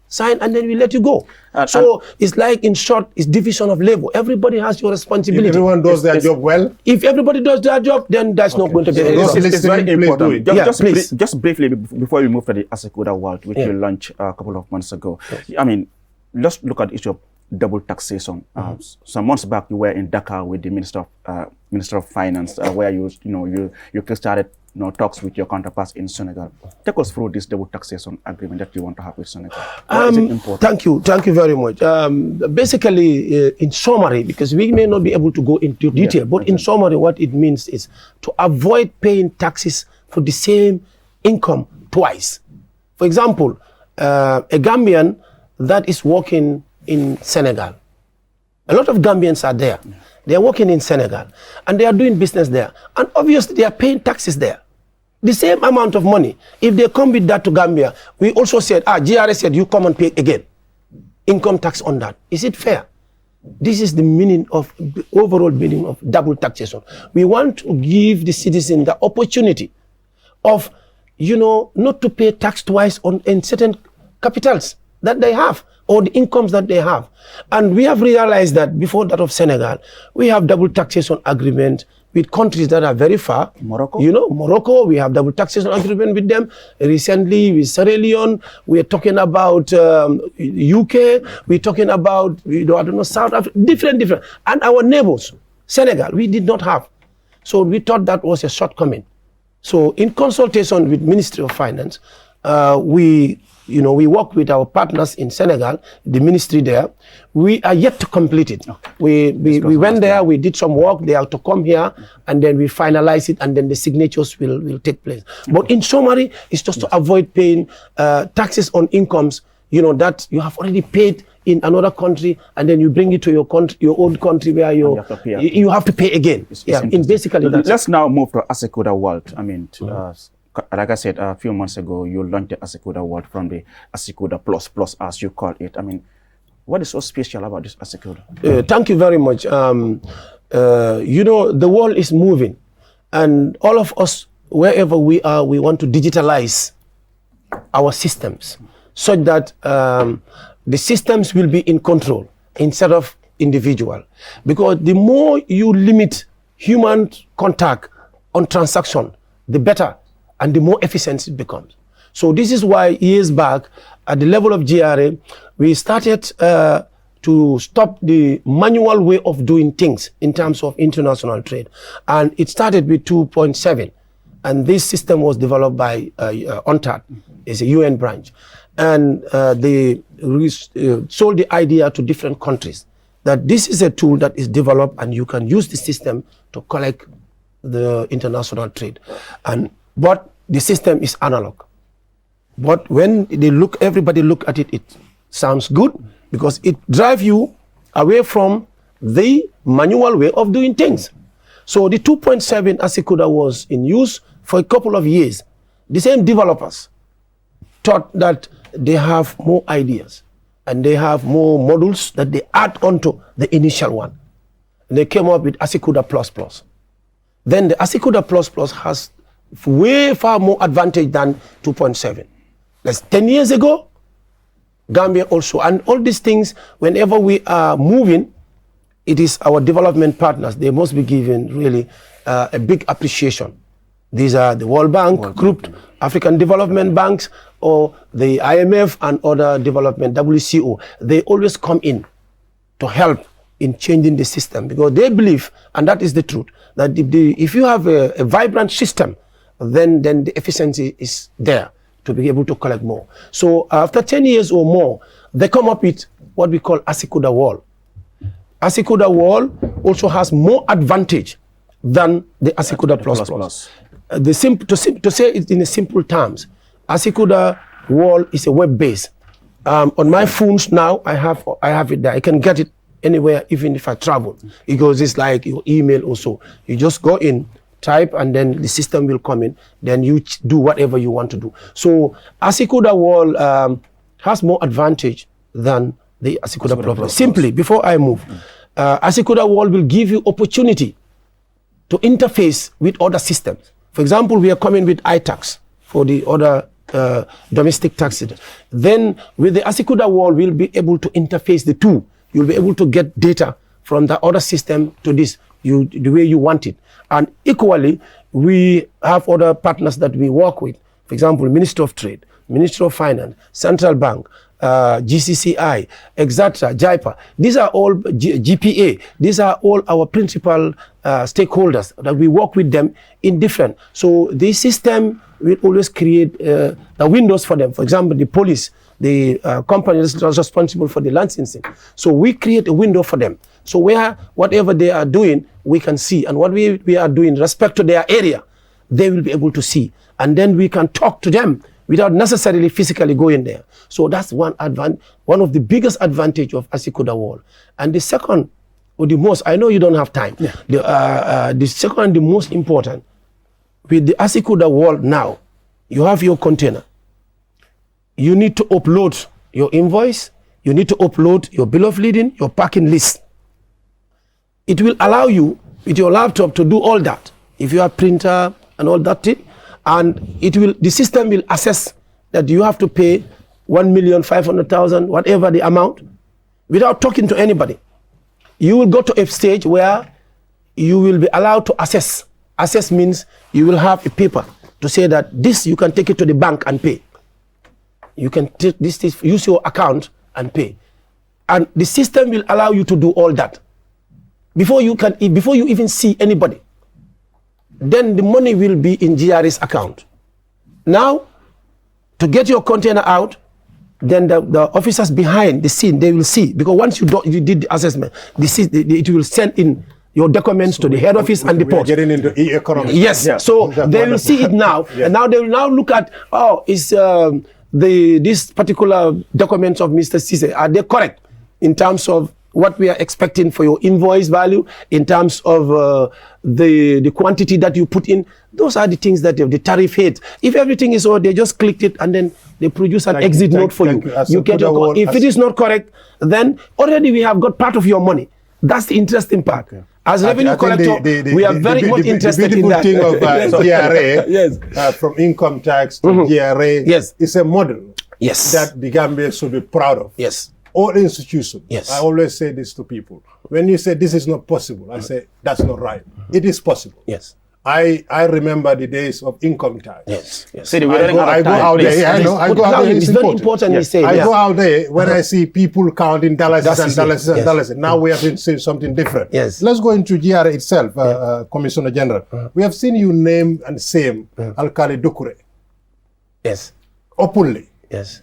sign, and then we let you go. So it's like, in short, it's division of labor. Everybody has your responsibility. If everyone does their job well. If everybody does their job, then that's not going to be. It's very important. Just briefly before we move to the Asycuda World, which we launched a couple of months ago. I mean, let's look at the issue of double taxation. Some months back, you were in Dakar with the Minister of Finance, where you started talks with your counterparts in Senegal. Take us through this double taxation agreement that you want to have with Senegal. Why is it important? Thank you very much. Basically, in summary, because we may not be able to go into detail, but in summary, what it means is to avoid paying taxes for the same income twice. For example, a Gambian that is working in Senegal. A lot of Gambians are there. They are working in Senegal and they are doing business there. And obviously they are paying taxes there. The same amount of money. If they come with that to Gambia, we also said, GRA said, you come and pay again. Income tax on that. Is it fair? This is the overall meaning of double taxation. We want to give the citizen the opportunity of, not to pay tax twice in certain capitals that they have, or the incomes that they have. And we have realized that before that of Senegal, we have double taxation agreement with countries that are very far. Morocco? Morocco, we have double taxation agreement with them. Recently with Sierra Leone, we are talking about UK, we're talking about, South Africa, different. And our neighbors, Senegal, we did not have. So we thought that was a shortcoming. So in consultation with Ministry of Finance, we work with our partners in Senegal, the ministry there. We are yet to complete it. Okay. We went there, we did some work. They have to come here, and then we finalize it, and then the signatures will take place. Okay. But in summary, it's just to avoid paying taxes on incomes, that you have already paid in another country, and then you bring it to your own country where you have to pay again. Basically that's Let's now move to Asycuda World. I mean, like I said a few months ago, you launched the Asycuda World from the Asycuda Plus, as you call it. I mean, what is so special about this Asycuda? Thank you very much. The world is moving, and all of us, wherever we are, we want to digitalize our systems so that the systems will be in control instead of individual. Because the more you limit human contact on transaction, the better and the more efficient it becomes. So this is why years back, at the level of GRA, we started to stop the manual way of doing things in terms of international trade. And it started with 2.7. And this system was developed by UNTAD, it's a UN branch. And they sold the idea to different countries that this is a tool that is developed and you can use the system to collect the international trade. But the system is analog. But when everybody look at it, it sounds good because it drives you away from the manual way of doing things. So the 2.7 Asycuda was in use for a couple of years. The same developers thought that they have more ideas and they have more modules that they add onto the initial one. And they came up with Asycuda Plus. then the Asycuda Plus has way far more advantage than 2.7. That's 10 years ago, Gambia also. And all these things, whenever we are moving, it is our development partners. They must be given really a big appreciation. These are the World Bank, Group, African Development Banks, or the IMF and other development, WCO. They always come in to help in changing the system, because they believe, and that is the truth, that if you have a vibrant system, then the efficiency is there to be able to collect more. So after 10 years or more, they come up with what we call Asycuda World. Asycuda World also has more advantage than the Asycuda Plus. To say it in simple terms, Asycuda World is a web-based. On my phones now, I have it there. I can get it anywhere, even if I travel, because it's like your email also. You just go in, type, and then the system will come in. Then you do whatever you want to do. So Asycuda World has more advantage than the Asycuda Plus. Simply, before I move, Asycuda World will give you opportunity to interface with other systems. For example, we are coming with iTax for the other domestic taxes. Then with the Asycuda World, we'll be able to interface the two. You'll be able to get data from the other system to this, the way you want it. And equally, we have other partners that we work with. For example, Ministry of Trade, Ministry of Finance, Central Bank, GCCI, etc., JIPA. These are all GPA. These are all our principal stakeholders that we work with them in different. So this system will always create the windows for them. For example, the police, the company is responsible for the licensing. So we create a window for them. So where whatever they are doing, we can see. And what we are doing respect to their area, they will be able to see. And then we can talk to them without necessarily physically going there. So that's one of the biggest advantage of Asycuda World. And the second, or the most, I know you don't have time. Yeah. The second and the most important, with the Asycuda World now, you have your container. You need to upload your invoice. You need to upload your bill of lading, your parking list. It will allow you with your laptop to do all that. If you have printer and all that thing, and the system will assess that you have to pay 1,500,000, whatever the amount, without talking to anybody. You will go to a stage where you will be allowed to assess. Assess means you will have a paper to say that this you can take it to the bank and pay. You can take this, use your account and pay. And the system will allow you to do all that. Before you even see anybody, then the money will be in GRA's account. Now, to get your container out, then the officers behind the scene, they will see, because once you did the assessment, it will send in your documents to the head office and the port. Getting into e-economy. Yes, yeah. So they will see it now, yeah. And now they will now look at, is this particular documents of Mr. Cisse, are they correct in terms of what we are expecting for your invoice value, in terms of the quantity that you put in? Those are the things that the tariff hit. If everything is all, they just clicked it and then they produce an exit note for you. You get your, if it is not correct, then already we have got part of your money. That's the interesting part. Okay. As revenue collector, we are very much interested in that. The beautiful thing of GRA, yes. From income tax to GRA, yes, is a model, yes, that the Gambia should be proud of. Yes. All institutions. Yes. I always say this to people. When you say this is not possible, I say that's not right. It is possible. Yes. I remember the days of income tax. Yes. Yes. So I go out there. Yeah, I know. I go out there. It's very important. Yes. Say, I go out there when I see people counting dollars and dollars and dollars. Now we have been seeing something different. Yes. Let's go into GRA itself, Commissioner General. We have seen you name and same Alkali Dukure. Yes. Openly. Yes.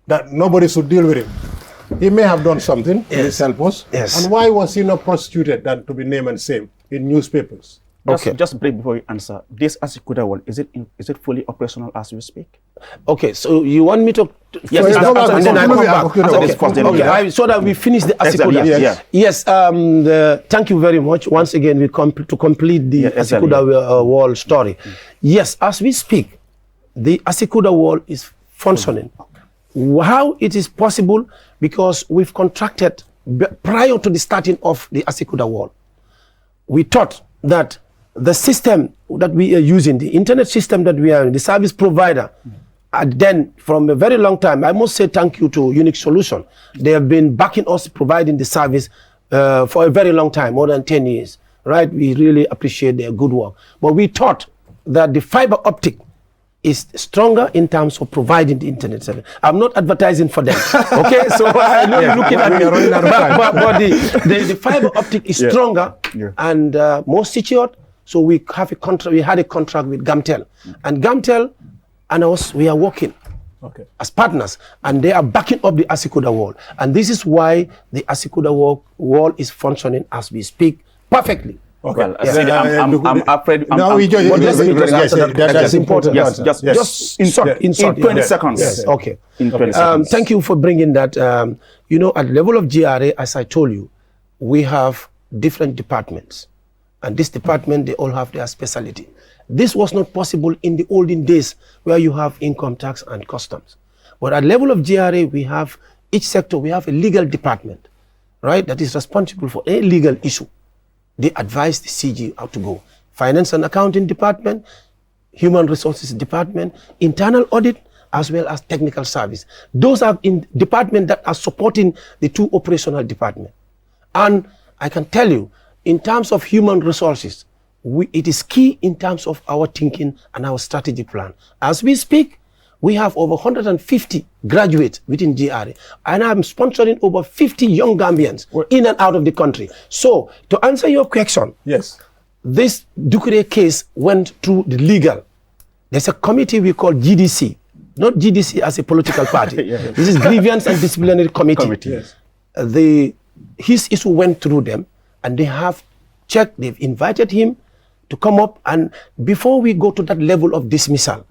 That nobody should deal with him. He may have done something in his helpers. Yes. And why was he not prosecuted than to be named and same in newspapers? Just brief before you answer. This Asycuda World, is it fully operational as we speak? Okay, so you want me to? Yes, and then I come back. Okay, so that we finish the Asycuda. Exactly, yes. Thank you very much. Once again, we to complete the Asycuda World story. Yes, as we speak, the Asycuda World is functioning. How it is possible? Because we've contracted prior to the starting of the Asycuda World. We thought that the system that we are using, the internet system that we are in, the service provider, then from a very long time, I must say thank you to Unique Solution. They have been backing us, providing the service for a very long time, more than 10 years, right? We really appreciate their good work. But we thought that the fiber optic is stronger in terms of providing the internet service. I'm not advertising for them, okay? So I know you're looking at me, but the fiber optic is stronger and more secured. So we have a contract. We had a contract with Gamtel, and Gamtel and us, we are working as partners, and they are backing up the Asycuda World. And this is why the Asycuda World is functioning as we speak perfectly. Okay. Well, I'm afraid. That's important. Yes, just in 20 seconds. Yes, okay. In 20 seconds. Thank you for bringing that. You know, at the level of GRA, as I told you, we have different departments. And this department, they all have their specialty. This was not possible in the olden days where you have income tax and customs. But at level of GRA, we have, each sector, we have a legal department, right, that is responsible for a legal issue. They advise the CG how to go. Finance and accounting department, human resources department, internal audit, as well as technical service. Those are in departments that are supporting the two operational departments. And I can tell you, in terms of human resources, it is key in terms of our thinking and our strategy plan. As we speak, we have over 150 graduates within GRA, and I'm sponsoring over 50 young Gambians in and out of the country. So, to answer your question, yes, this Dukure case went through the legal. There's a committee we call GDC, not GDC as a political party. This is Grievance and Disciplinary Committee. Yes. His issue went through them, and they have checked, they've invited him to come up, and before we go to that level of dismissal,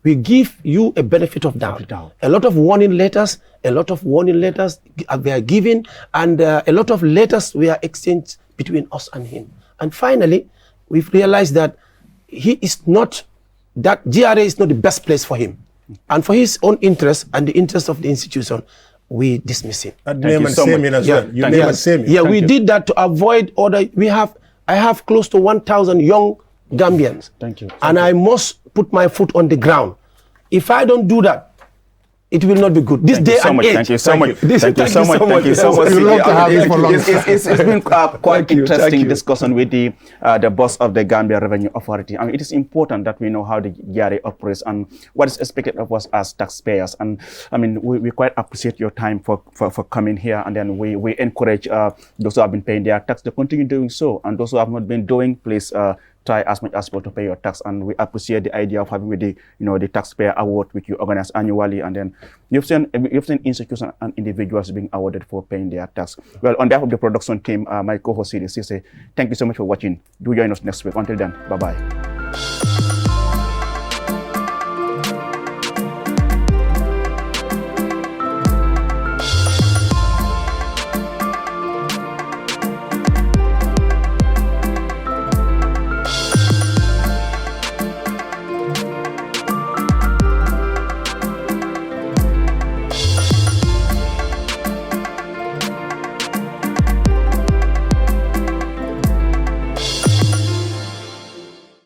we give you a benefit of doubt. A lot of warning letters were given, and a lot of letters were exchanged between us and him. And finally, we've realized that he is not, that GRA is not the best place for him. And for his own interest and the interest of the institution, we dismiss him. Name and same as well. You name and same. Yeah, we did that to avoid order. I have close to 1,000 young Gambians. Thank you. And I must put my foot on the ground. If I don't do that, it will not be good. This day and age. Thank you so much. Thank you so much. We'd love to have you for long. It's been quite interesting discussion with the boss of the Gambia Revenue Authority. I mean, it is important that we know how the GRA operates and what is expected of us as taxpayers. And I mean, we quite appreciate your time for coming here. And then we encourage those who have been paying their tax to continue doing so. And those who have not been doing, please try as much as possible to pay your tax. And we appreciate the idea of having with the the taxpayer award which you organize annually. And then you've seen institutions and individuals being awarded for paying their tax. Well, on behalf of the production team, my co-host Sisi, thank you so much for watching. Do join us next week. Until then, bye bye.